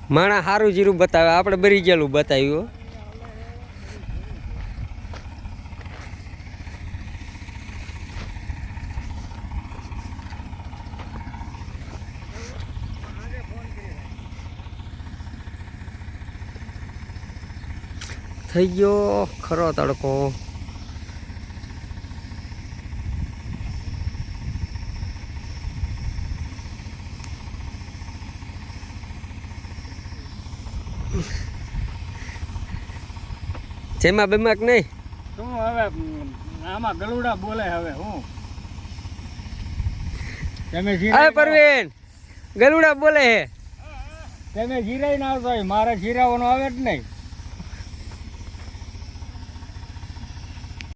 માણા સારું જીરું બતાવે, આપણે બરી ગયેલું બતાવ્યું. થઈ ગયો ખરો તડકો. જેમાં બેમાક નહીં શું હવે આમાં ગલુડા બોલે હવે હું તમે અરે પરવીન ગલુડા બોલે હે. તમે જીરાઈ ના આવતો હોય, મારે જીરાવાનો આવે જ નહીં.